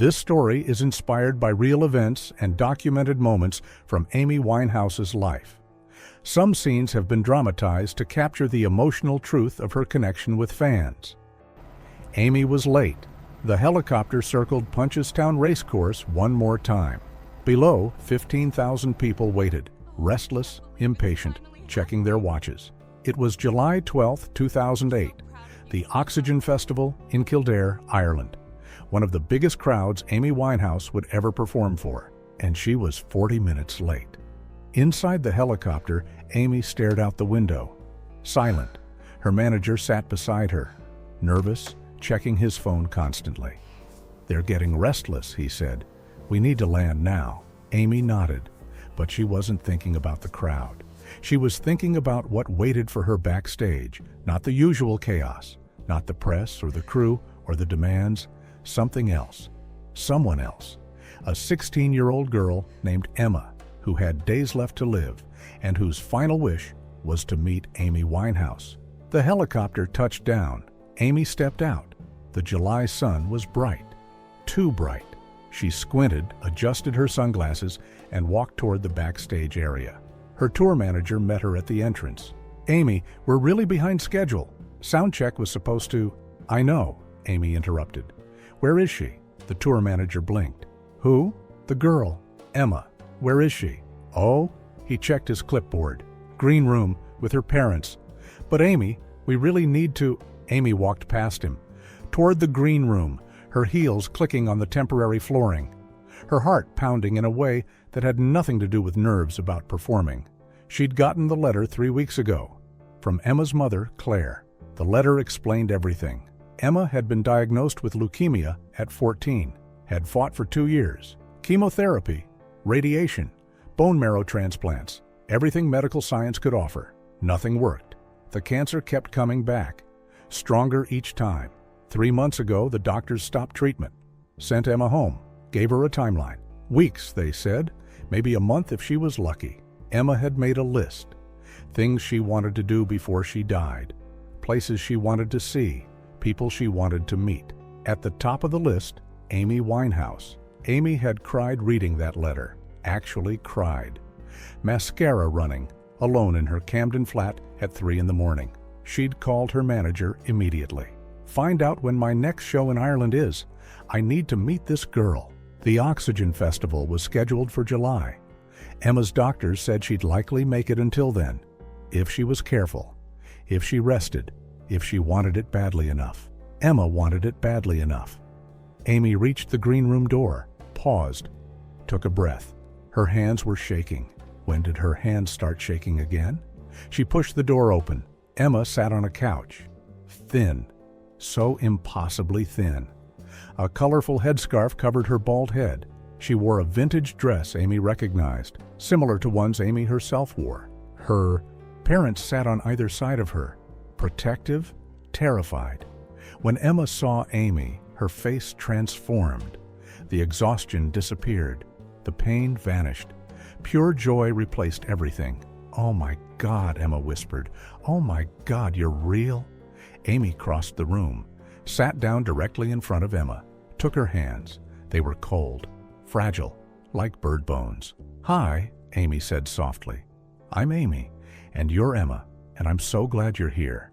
This story is inspired by real events and documented moments from Amy Winehouse's life. Some scenes have been dramatized to capture the emotional truth of her connection with fans. Amy was late. The helicopter circled Punchestown Racecourse one more time. Below, 15,000 people waited, restless, impatient, checking their watches. It was July 12, 2008, the Oxygen Festival in Kildare, Ireland. One of the biggest crowds Amy Winehouse would ever perform for, and she was 40 minutes late. Inside the helicopter, Amy stared out the window, silent. Her manager sat beside her, nervous, checking his phone constantly. "They're getting restless," he said. "We need to land now." Amy nodded, but she wasn't thinking about the crowd. She was thinking about what waited for her backstage, not the usual chaos, not the press or the crew or the demands, something else, someone else. A 16-year-old girl named Emma, who had days left to live, and whose final wish was to meet Amy Winehouse. The helicopter touched down. Amy stepped out. The July sun was bright, too bright. She squinted, adjusted her sunglasses, and walked toward the backstage area. Her tour manager met her at the entrance. "Amy, we're really behind schedule. Sound check was supposed to—" "I know," Amy interrupted. "Where is she?" The tour manager blinked. "Who?" "The girl, Emma. Where is she?" "Oh," he checked his clipboard. "Green room, with her parents." "But Amy, we really need to—" Amy walked past him, toward the green room, her heels clicking on the temporary flooring, her heart pounding in a way that had nothing to do with nerves about performing. She'd gotten the letter 3 weeks ago, from Emma's mother, Claire. The letter explained everything. Emma had been diagnosed with leukemia at 14, had fought for 2 years. Chemotherapy, radiation, bone marrow transplants, everything medical science could offer. Nothing worked. The cancer kept coming back, stronger each time. 3 months ago, the doctors stopped treatment, sent Emma home, gave her a timeline. Weeks, they said, maybe a month if she was lucky. Emma had made a list. Things she wanted to do before she died. Places she wanted to see. People she wanted to meet. At the top of the list, Amy Winehouse. Amy had cried reading that letter. Actually cried. Mascara running, alone in her Camden flat at 3 in the morning. She'd called her manager immediately. "Find out when my next show in Ireland is. I need to meet this girl." The Oxygen Festival was scheduled for July. Emma's doctors said she'd likely make it until then, if she was careful, if she rested, if she wanted it badly enough. Emma wanted it badly enough. Amy reached the green room door, paused, took a breath. Her hands were shaking. When did her hands start shaking again? She pushed the door open. Emma sat on a couch, thin, so impossibly thin. A colorful headscarf covered her bald head. She wore a vintage dress Amy recognized, similar to ones Amy herself wore. Her parents sat on either side of her, protective, terrified. When Emma saw Amy, her face transformed. The exhaustion disappeared. The pain vanished. Pure joy replaced everything. "Oh my God," Emma whispered. "Oh my God, you're real?" Amy crossed the room, sat down directly in front of Emma, took her hands. They were cold, fragile, like bird bones. "Hi," Amy said softly. "I'm Amy, and you're Emma, and I'm so glad you're here."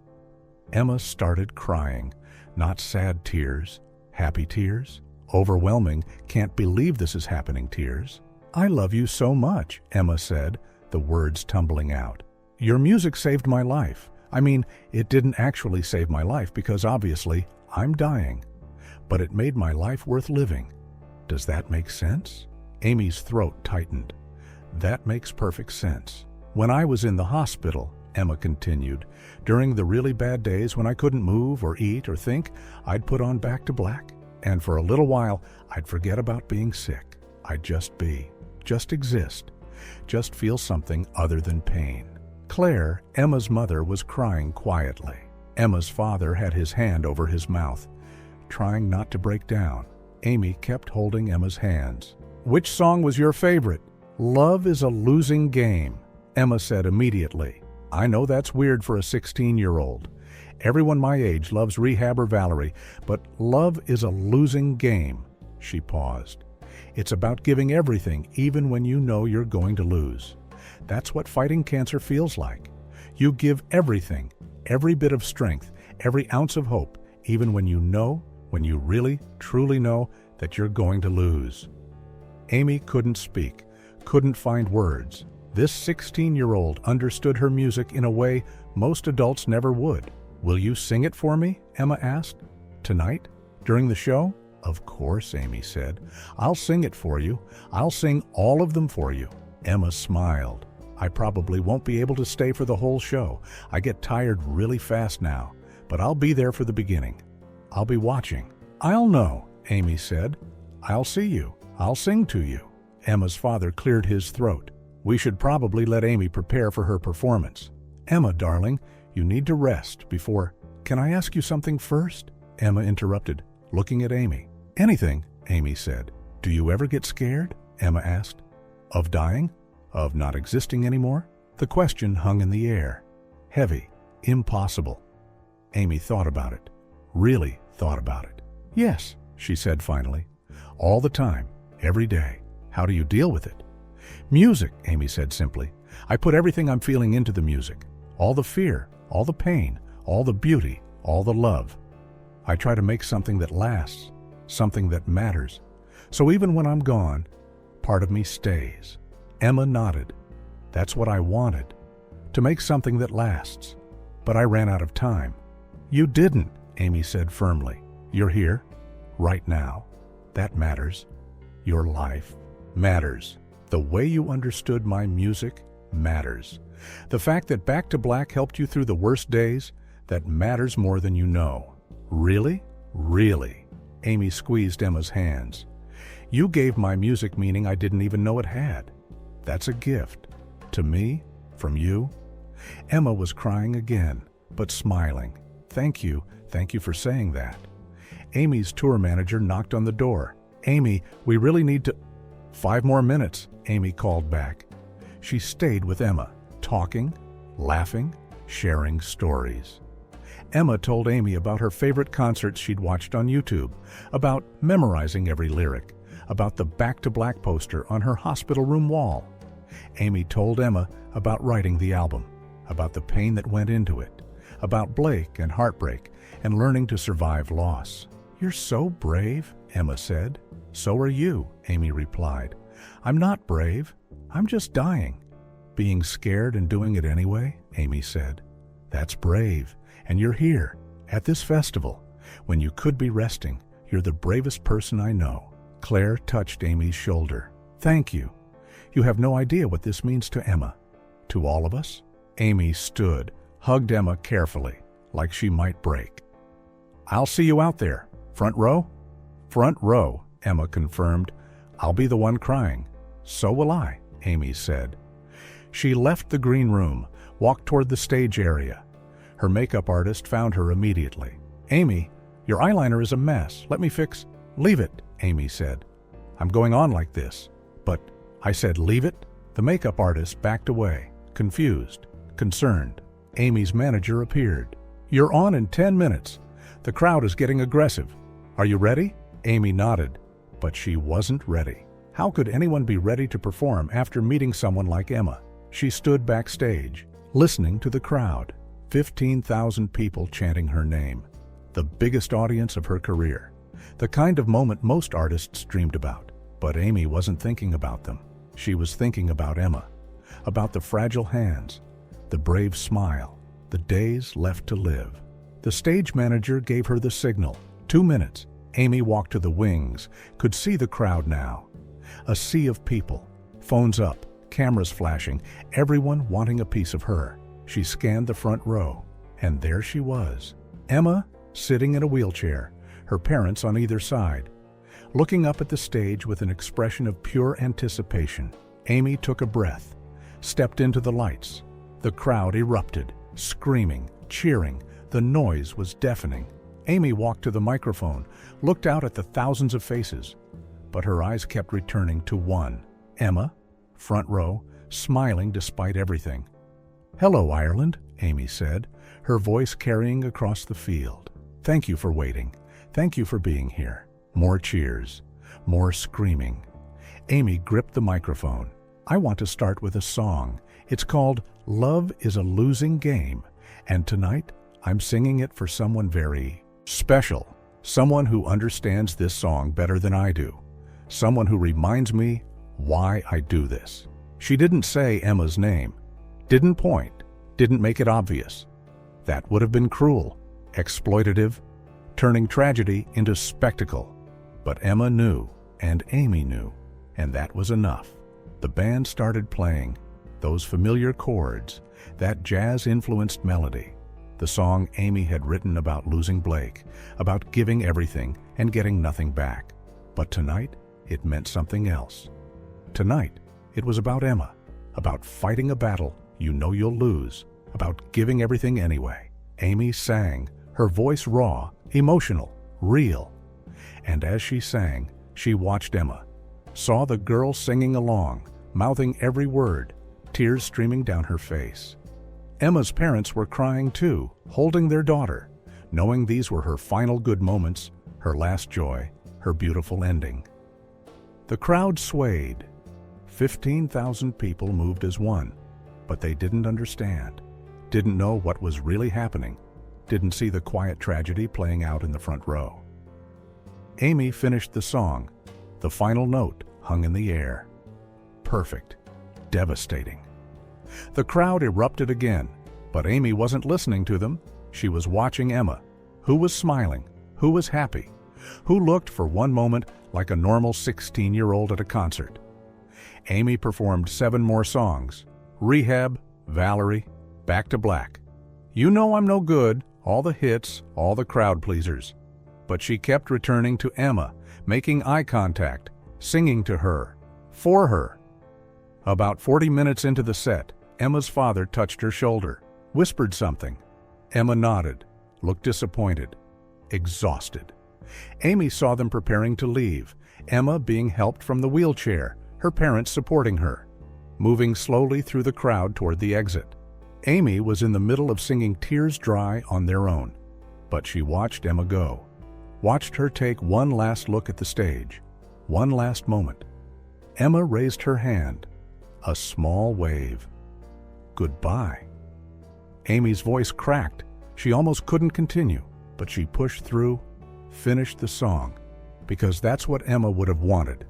Emma started crying, not sad tears, happy tears, overwhelming, can't believe this is happening tears. "I love you so much," Emma said, the words tumbling out. "Your music saved my life. I mean, it didn't actually save my life because obviously I'm dying, but it made my life worth living. Does that make sense?" Amy's throat tightened. "That makes perfect sense. When I was in the hospital," Emma continued, "during the really bad days when I couldn't move or eat or think, I'd put on Back to Black, and for a little while I'd forget about being sick. I'd just be, just exist, just feel something other than pain." Claire, Emma's mother, was crying quietly. Emma's father had his hand over his mouth, trying not to break down. Amy kept holding Emma's hands. "Which song was your favorite?" "Love is a losing game," Emma said immediately. "I know that's weird for a 16-year-old. Everyone my age loves Rehab or Valerie, but love is a losing game." She paused. It's about giving everything even when you know you're going to lose. That's what fighting cancer feels like. You give everything, every bit of strength, every ounce of hope, even when you really, truly know that you're going to lose. Amy couldn't speak, couldn't find words. This 16-year-old understood her music in a way most adults never would. Will you sing it for me? Emma asked. Tonight? During the show? Of course, Amy said. I'll sing it for you. I'll sing all of them for you. Emma smiled. I probably won't be able to stay for the whole show. I get tired really fast now, but I'll be there for the beginning. I'll be watching. I'll know, Amy said. I'll see you. I'll sing to you. Emma's father cleared his throat. We should probably let Amy prepare for her performance. Emma, darling, you need to rest before... Can I ask you something first? Emma interrupted, looking at Amy. Anything, Amy said. Do you ever get scared? Emma asked. Of dying? Of not existing anymore? The question hung in the air. Heavy. Impossible. Amy thought about it. Really thought about it. Yes, she said finally. All the time. Every day. How do you deal with it? Music, Amy said simply. I put everything I'm feeling into the music. All the fear, all the pain, all the beauty, all the love. I try to make something that lasts, something that matters. So even when I'm gone, part of me stays. Emma nodded. That's what I wanted, to make something that lasts. But I ran out of time. You didn't, Amy said firmly. You're here, right now. That matters. Your life matters. The way you understood my music matters. The fact that Back to Black helped you through the worst days, that matters more than you know. Really? Really? Amy squeezed Emma's hands. You gave my music meaning I didn't even know it had. That's a gift. To me, from you. Emma was crying again, but smiling. Thank you for saying that. Amy's tour manager knocked on the door. Amy, we really need to... 5 more minutes, Amy called back. She stayed with Emma, talking, laughing, sharing stories. Emma told Amy about her favorite concerts she'd watched on YouTube, about memorizing every lyric, about the Back to Black poster on her hospital room wall. Amy told Emma about writing the album, about the pain that went into it, about Blake and heartbreak, and learning to survive loss. You're so brave, Emma said. So are you, Amy replied. I'm not brave. I'm just dying. Being scared and doing it anyway, Amy said. That's brave. And you're here, at this festival, when you could be resting. You're the bravest person I know. Claire touched Amy's shoulder. Thank you. You have no idea what this means to Emma. To all of us? Amy stood, hugged Emma carefully, like she might break. I'll see you out there. Front row? Front row, Emma confirmed. I'll be the one crying. So will I, Amy said. She left the green room, walked toward the stage area. Her makeup artist found her immediately. Amy, your eyeliner is a mess. Let me fix... Leave it, Amy said. I'm going on like this. But I said leave it? The makeup artist backed away, confused, concerned. Amy's manager appeared. You're on in 10 minutes. The crowd is getting aggressive. Are you ready? Amy nodded, but she wasn't ready. How could anyone be ready to perform after meeting someone like Emma? She stood backstage, listening to the crowd. 15,000 people chanting her name. The biggest audience of her career. The kind of moment most artists dreamed about. But Amy wasn't thinking about them. She was thinking about Emma. About the fragile hands, the brave smile, the days left to live. The stage manager gave her the signal. 2 minutes. Amy walked to the wings, could see the crowd now. A sea of people. Phones up, cameras flashing, everyone wanting a piece of her. She scanned the front row, and there she was. Emma, sitting in a wheelchair, her parents on either side. Looking up at the stage with an expression of pure anticipation, Amy took a breath, stepped into the lights. The crowd erupted, screaming, cheering. The noise was deafening. Amy walked to the microphone, looked out at the thousands of faces, but her eyes kept returning to one. Emma, front row, smiling despite everything. Hello, Ireland, Amy said, her voice carrying across the field. Thank you for waiting. Thank you for being here. More cheers. More screaming. Amy gripped the microphone. "I want to start with a song. It's called Love is a Losing Game, and tonight I'm singing it for someone very special, someone who understands this song better than I do, someone who reminds me why I do this." She didn't say Emma's name, didn't point, didn't make it obvious. That would have been cruel, exploitative, turning tragedy into spectacle. But Emma knew, and Amy knew, and that was enough. The band started playing, those familiar chords, that jazz-influenced melody, the song Amy had written about losing Blake, about giving everything and getting nothing back. But tonight, it meant something else. Tonight, it was about Emma, about fighting a battle you know you'll lose, about giving everything anyway. Amy sang, her voice raw, emotional, real. And as she sang, she watched Emma, saw the girl singing along, mouthing every word, tears streaming down her face. Emma's parents were crying too, holding their daughter, knowing these were her final good moments, her last joy, her beautiful ending. The crowd swayed. 15,000 people moved as one, but they didn't understand, didn't know what was really happening, didn't see the quiet tragedy playing out in the front row. Amy finished the song. The final note hung in the air. Perfect. Devastating. The crowd erupted again, but Amy wasn't listening to them. She was watching Emma, who was smiling, who was happy, who looked for one moment like a normal 16-year-old at a concert. Amy performed 7 more songs: Rehab, Valerie, Back to Black. You Know I'm No Good, all the hits, all the crowd pleasers. But she kept returning to Emma, making eye contact, singing to her, for her. About 40 minutes into the set, Emma's father touched her shoulder, whispered something. Emma nodded, looked disappointed, exhausted. Amy saw them preparing to leave, Emma being helped from the wheelchair, her parents supporting her, moving slowly through the crowd toward the exit. Amy was in the middle of singing Tears Dry on Their Own, but she watched Emma go, watched her take one last look at the stage, one last moment. Emma raised her hand, a small wave. Goodbye. Amy's voice cracked. She almost couldn't continue, but she pushed through, finished the song, because that's what Emma would have wanted.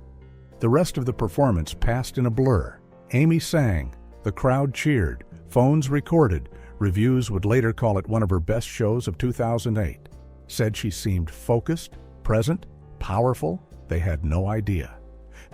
The rest of the performance passed in a blur. Amy sang, the crowd cheered, phones recorded, reviews would later call it one of her best shows of 2008. Said she seemed focused, present, powerful. They had no idea.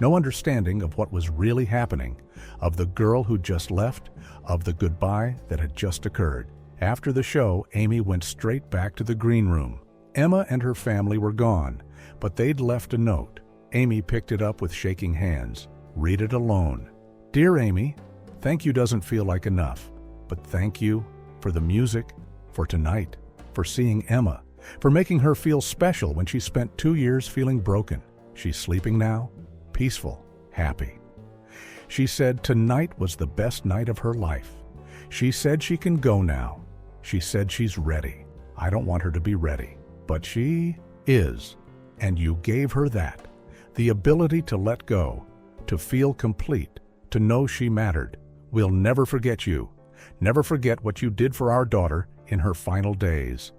No understanding of what was really happening, of the girl who just left, of the goodbye that had just occurred. After the show, Amy went straight back to the green room. Emma and her family were gone, but they'd left a note. Amy picked it up with shaking hands. Read it alone. Dear Amy, thank you doesn't feel like enough, but thank you for the music, for tonight, for seeing Emma, for making her feel special when she spent 2 years feeling broken. She's sleeping now, peaceful, happy. She said tonight was the best night of her life. She said she can go now. She said she's ready. I don't want her to be ready, but she is. And you gave her that. The ability to let go, to feel complete, to know she mattered. We'll never forget you. Never forget what you did for our daughter in her final days.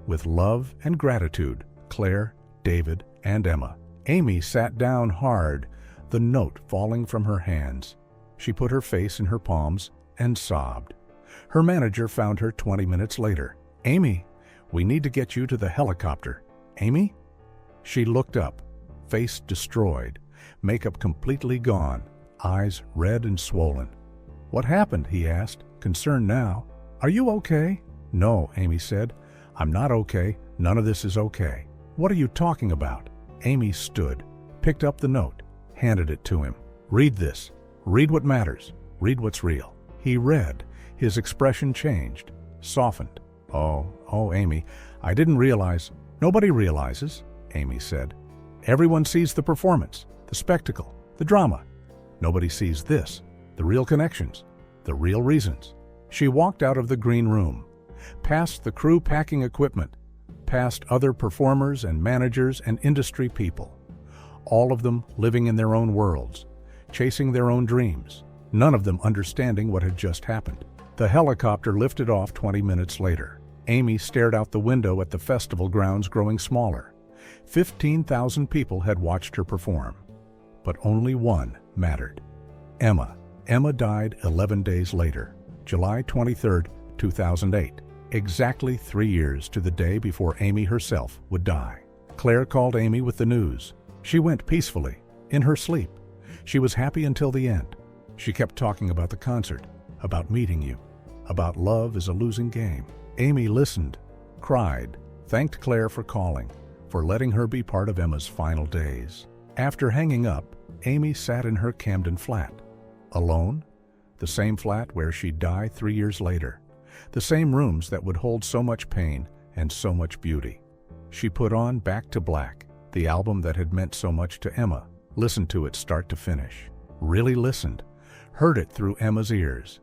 With love and gratitude, Claire, David, and Emma. Amy sat down hard, the note falling from her hands. She put her face in her palms and sobbed. Her manager found her 20 minutes later. Amy, we need to get you to the helicopter. Amy? She looked up, face destroyed, makeup completely gone, eyes red and swollen. What happened? He asked, concerned now. Are you okay? No, Amy said. I'm not okay. None of this is okay. What are you talking about? Amy stood, picked up the note, handed it to him. Read this. Read what matters. Read what's real. He read. His expression changed, softened. Oh, Amy, I didn't realize. Nobody realizes, Amy said. Everyone sees the performance, the spectacle, the drama. Nobody sees this, the real connections, the real reasons. She walked out of the green room, past the crew packing equipment, past other performers and managers and industry people. all of them living in their own worlds, chasing their own dreams, none of them understanding what had just happened. The helicopter lifted off 20 minutes later. Amy stared out the window at the festival grounds growing smaller. 15,000 people had watched her perform. But only one mattered. Emma. Emma died 11 days later, July 23, 2008, exactly 3 years to the day before Amy herself would die. Claire called Amy with the news. She went peacefully, in her sleep. She was happy until the end. She kept talking about the concert, about meeting you, about love is a losing game. Amy listened, cried, thanked Claire for calling, for letting her be part of Emma's final days. After hanging up, Amy sat in her Camden flat. Alone? The same flat where she'd die 3 years later. The same rooms that would hold so much pain and so much beauty. She put on Back to Black, the album that had meant so much to Emma, listened to it start to finish. Really listened, heard it through Emma's ears.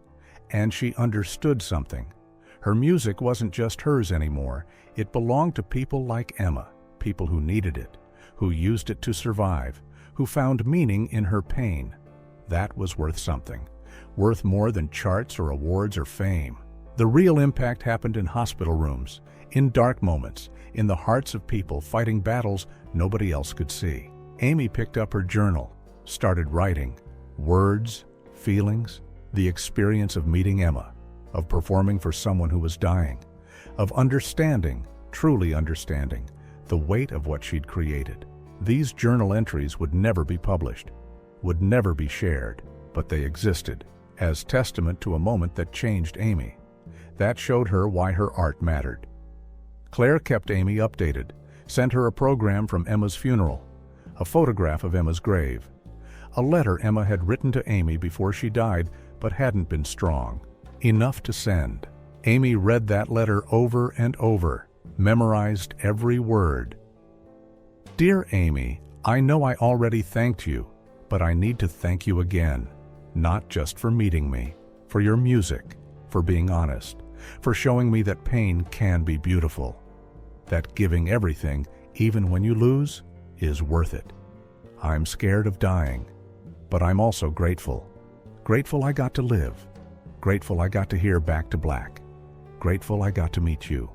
And she understood something. Her music wasn't just hers anymore. It belonged to people like Emma, people who needed it, who used it to survive, who found meaning in her pain. That was worth something, worth more than charts or awards or fame. The real impact happened in hospital rooms, in dark moments, in the hearts of people fighting battles nobody else could see. Amy picked up her journal, started writing. Words, feelings, the experience of meeting Emma, of performing for someone who was dying, of understanding, truly understanding, the weight of what she'd created. These journal entries would never be published, would never be shared, but they existed, as testament to a moment that changed Amy. That showed her why her art mattered. Claire kept Amy updated, sent her a program from Emma's funeral, a photograph of Emma's grave, a letter Emma had written to Amy before she died but hadn't been strong enough to send. Amy read that letter over and over, memorized every word. Dear Amy, I know I already thanked you, but I need to thank you again, not just for meeting me, for your music, for being honest, for showing me that pain can be beautiful, that giving everything, even when you lose, is worth it. I'm scared of dying, but I'm also grateful. Grateful I got to live. Grateful I got to hear Back to Black. Grateful I got to meet you.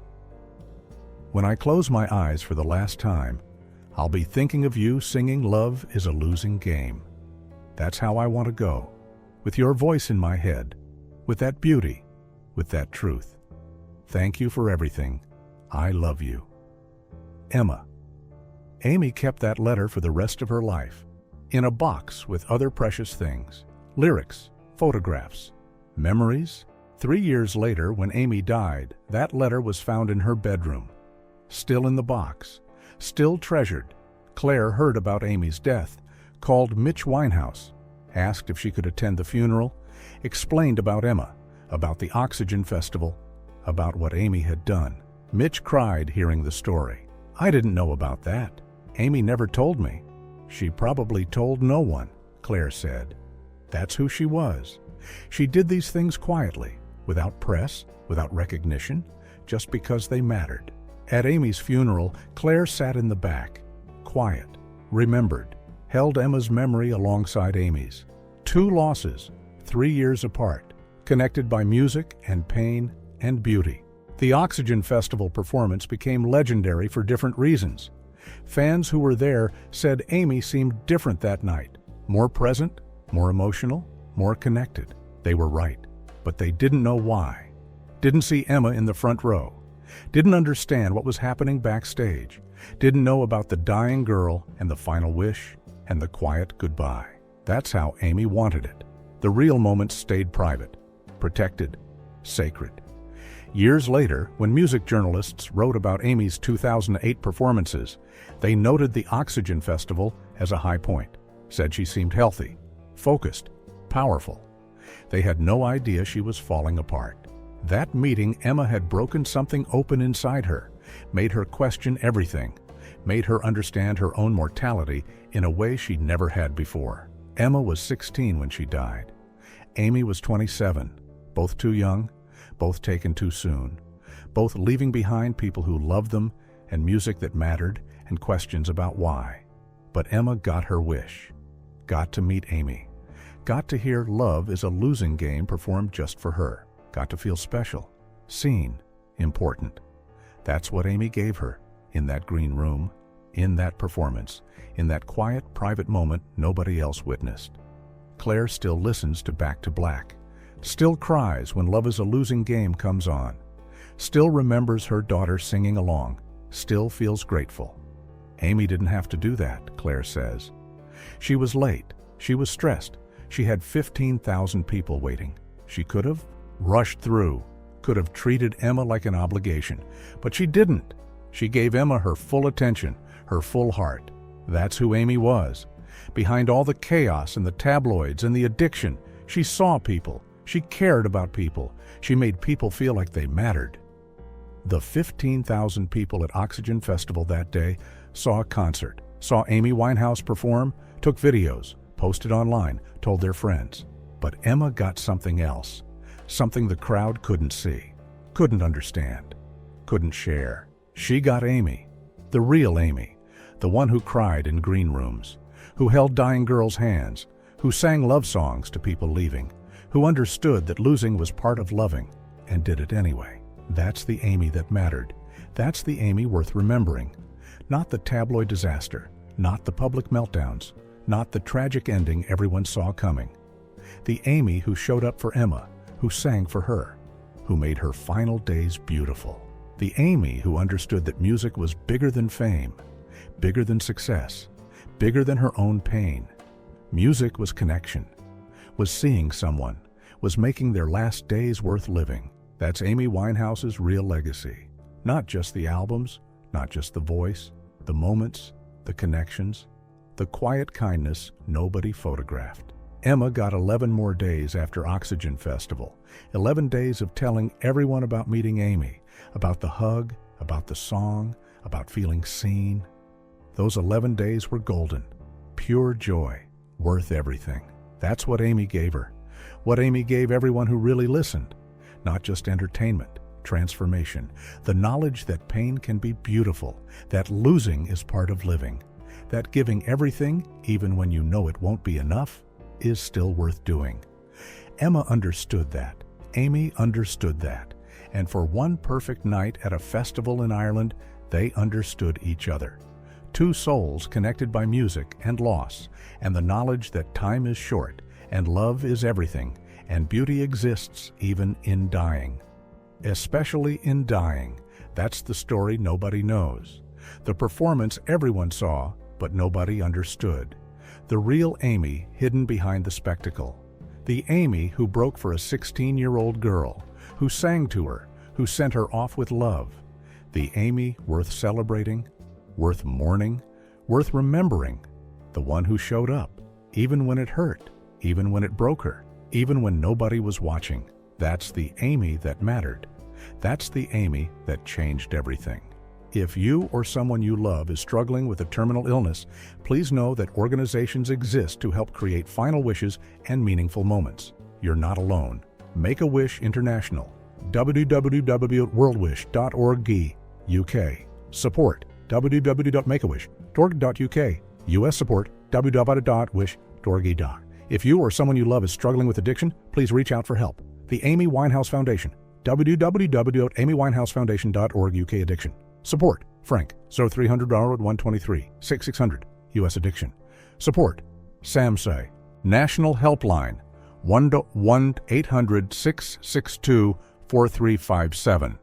When I close my eyes for the last time, I'll be thinking of you singing Love is a Losing Game. That's how I want to go, with your voice in my head, with that beauty, with that truth. Thank you for everything. I love you. Emma. Amy kept that letter for the rest of her life, in a box with other precious things, lyrics, photographs, memories. 3 years later, when Amy died, that letter was found in her bedroom, still in the box, still treasured. Claire heard about Amy's death, called Mitch Winehouse, asked if she could attend the funeral, explained about Emma, about the Oxygen Festival, about what Amy had done. Mitch cried hearing the story. I didn't know about that. Amy never told me. She probably told no one, Claire said. That's who she was. She did these things quietly, without press, without recognition, just because they mattered. At Amy's funeral, Claire sat in the back, quiet, remembered, held Emma's memory alongside Amy's. 2 losses, 3 years apart, connected by music and pain and beauty. The Oxygen Festival performance became legendary for different reasons. Fans who were there said Amy seemed different that night, more present, more emotional, more connected. They were right, but they didn't know why. Didn't see Emma in the front row. Didn't understand what was happening backstage. Didn't know about the dying girl and the final wish and the quiet goodbye. That's how Amy wanted it. The real moments stayed private, protected, sacred. Years later, when music journalists wrote about Amy's 2008 performances, they noted the Oxygen Festival as a high point, said she seemed healthy, focused, powerful. They had no idea she was falling apart. That meeting, Emma had broken something open inside her, made her question everything, made her understand her own mortality in a way she never had before. Emma was 16 when she died. Amy was 27, both too young, both taken too soon, both leaving behind people who loved them and music that mattered and questions about why. But Emma got her wish. Got to meet Amy. Got to hear Love is a Losing Game performed just for her. Got to feel special, seen, important. That's what Amy gave her in that green room, in that performance, in that quiet, private moment nobody else witnessed. Claire still listens to Back to Black, still cries when Love is a Losing Game comes on, still remembers her daughter singing along, still feels grateful. Amy didn't have to do that, Claire says. She was late. She was stressed. She had 15,000 people waiting. She could have rushed through, could have treated Emma like an obligation, but she didn't. She gave Emma her full attention, her full heart. That's who Amy was. Behind all the chaos and the tabloids and the addiction, she saw people. She cared about people. She made people feel like they mattered. The 15,000 people at Oxygen Festival that day saw a concert, saw Amy Winehouse perform, took videos, posted online, told their friends. But Emma got something else, something the crowd couldn't see, couldn't understand, couldn't share. She got Amy, the real Amy, the one who cried in green rooms, who held dying girls' hands, who sang love songs to people leaving, who understood that losing was part of loving and did it anyway. That's the Amy that mattered. That's the Amy worth remembering. Not the tabloid disaster, not the public meltdowns, not the tragic ending everyone saw coming. The Amy who showed up for Emma, who sang for her, who made her final days beautiful. The Amy who understood that music was bigger than fame, bigger than success, bigger than her own pain. Music was connection, was seeing someone, was making their last days worth living. That's Amy Winehouse's real legacy. Not just the albums, not just the voice, the moments, the connections, the quiet kindness nobody photographed. Emma got 11 more days after Oxygen Festival, 11 days of telling everyone about meeting Amy, about the hug, about the song, about feeling seen. Those 11 days were golden, pure joy, worth everything. That's what Amy gave her, what Amy gave everyone who really listened. Not just entertainment, transformation, the knowledge that pain can be beautiful, that losing is part of living, that giving everything, even when you know it won't be enough, is still worth doing. Emma understood that. Amy understood that. And for one perfect night at a festival in Ireland, they understood each other. Two souls connected by music and loss, and the knowledge that time is short, and love is everything, and beauty exists even in dying. Especially in dying. That's the story nobody knows. The performance everyone saw, but nobody understood. The real Amy hidden behind the spectacle. The Amy who broke for a 16-year-old girl, who sang to her, who sent her off with love. The Amy worth celebrating, worth mourning, worth remembering. The one who showed up, even when it hurt, even when it broke her, even when nobody was watching. That's the Amy that mattered. That's the Amy that changed everything. If you or someone you love is struggling with a terminal illness, please know that organizations exist to help create final wishes and meaningful moments. You're not alone. Make-A-Wish International, www.worldwish.org, UK. Support, www.makeawish.org.uk. US support, www.wish.org. If you or someone you love is struggling with addiction, please reach out for help. The Amy Winehouse Foundation, www.amywinehousefoundation.org UK Addiction. Support, Frank, 0300 123 6600, US Addiction. Support, SAMSAY, National Helpline, 1-800-662-4357.